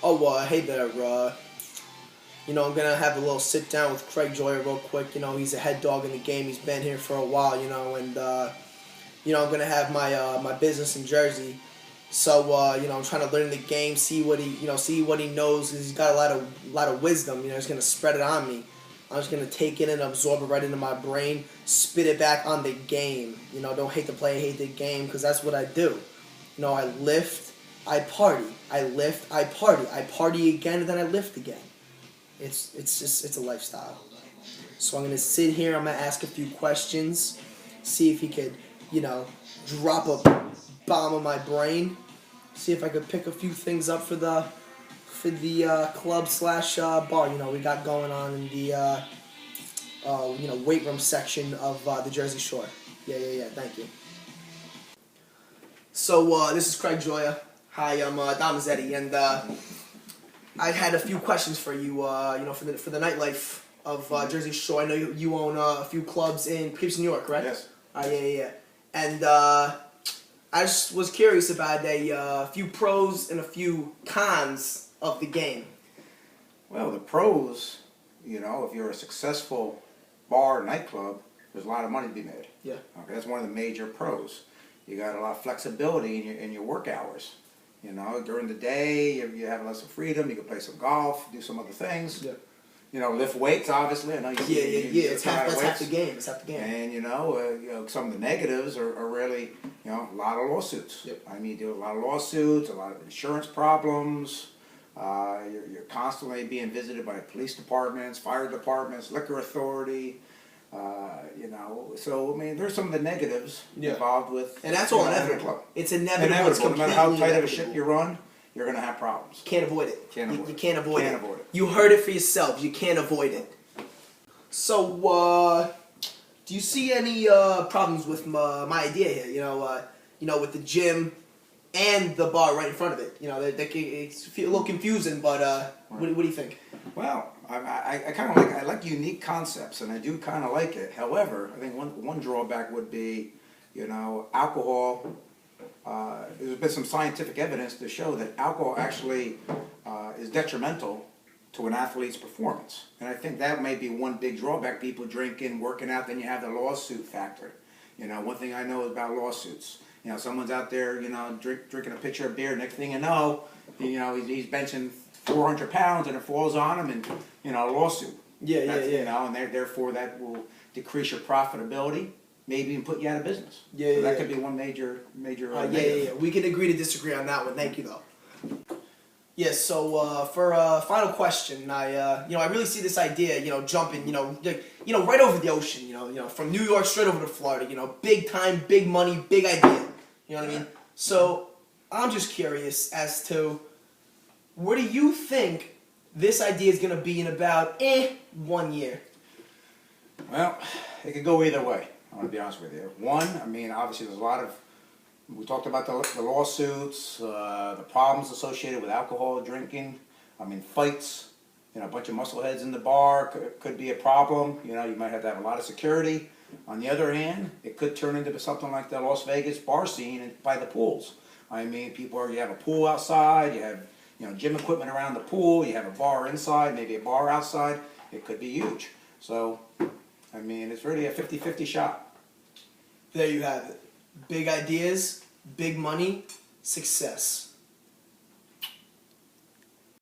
Oh, hey there. I'm gonna have a little sit down with Craig Joyer real quick. He's a head dog in the game. He's been here for a while. And I'm gonna have my business in Jersey. So I'm trying to learn the game, see what he knows. He's got a lot of wisdom. He's gonna spread it on me. I'm just gonna take it and absorb it right into my brain, spit it back on the game. Don't hate the play, hate the game, because that's what I do. I lift, I party. I lift, I party again, and then I lift again. It's a lifestyle. So I'm gonna sit here. I'm gonna ask a few questions, see if he could, drop a bomb on my brain. See if I could pick a few things up for the club slash bar. We got going on in the weight room section of the Jersey Shore. Yeah. Thank you. So this is Craig Joya. Hi, I'm Damazetti, and I had a few questions for you. For the nightlife of Jersey Shore. I know you own a few clubs in Poughkeepsie, New York, correct? Yes. Yeah. And I just was curious about a few pros and a few cons of the game. Well, the pros, if you're a successful bar or nightclub, there's a lot of money to be made. Yeah. Okay, that's one of the major pros. You got a lot of flexibility in your work hours. During the day, you have lots of freedom. You can play some golf, do some other things. Yeah. Lift weights, obviously. I know Yeah. That's half the game. It's half the game. And some of the negatives are really, a lot of lawsuits. Yep. I mean, you do a lot of lawsuits, a lot of insurance problems. You're constantly being visited by police departments, fire departments, liquor authority. So I mean, there's some of the negatives involved with. And that's all inevitable. It's inevitable. It's no matter how tight inevitable. of a ship you run, you're going to have problems. Can't avoid it. You can't avoid it. You heard it for yourselves. You can't avoid it. So, do you see any problems with my idea here? With the gym and the bar right in front of it. It's a little confusing, but what do you think? Well, I like unique concepts, and I do kind of like it. However, I think one drawback would be, alcohol. There's been some scientific evidence to show that alcohol actually is detrimental to an athlete's performance. And I think that may be one big drawback. People drinking, working out, then you have the lawsuit factor. One thing I know about lawsuits. Someone's out there, drinking a pitcher of beer. Next thing you know, he's benching 400 pounds and it falls on him, and a lawsuit. Yeah. And therefore that will decrease your profitability. Maybe even put you out of business. So that could be one major. Yeah. We can agree to disagree on that one. Thank you, though. Yes. So for a final question, I really see this idea, jumping, right over the ocean, from New York straight over to Florida, big time, big money, big idea. You know what I mean? So I'm just curious as to where do you think this idea is going to be in about 1 year? Well, it could go either way. I'm going to be honest with you. One, I mean, obviously there's a lot of, we talked about the lawsuits, the problems associated with alcohol drinking. I mean, fights, a bunch of muscleheads in the bar could be a problem. You might have to have a lot of security. On the other hand, it could turn into something like the Las Vegas bar scene by the pools. I mean, you have a pool outside, you have, gym equipment around the pool, you have a bar inside, maybe a bar outside. It could be huge. So, I mean, it's really a 50-50 shot. There you have it. Big ideas, big money, success.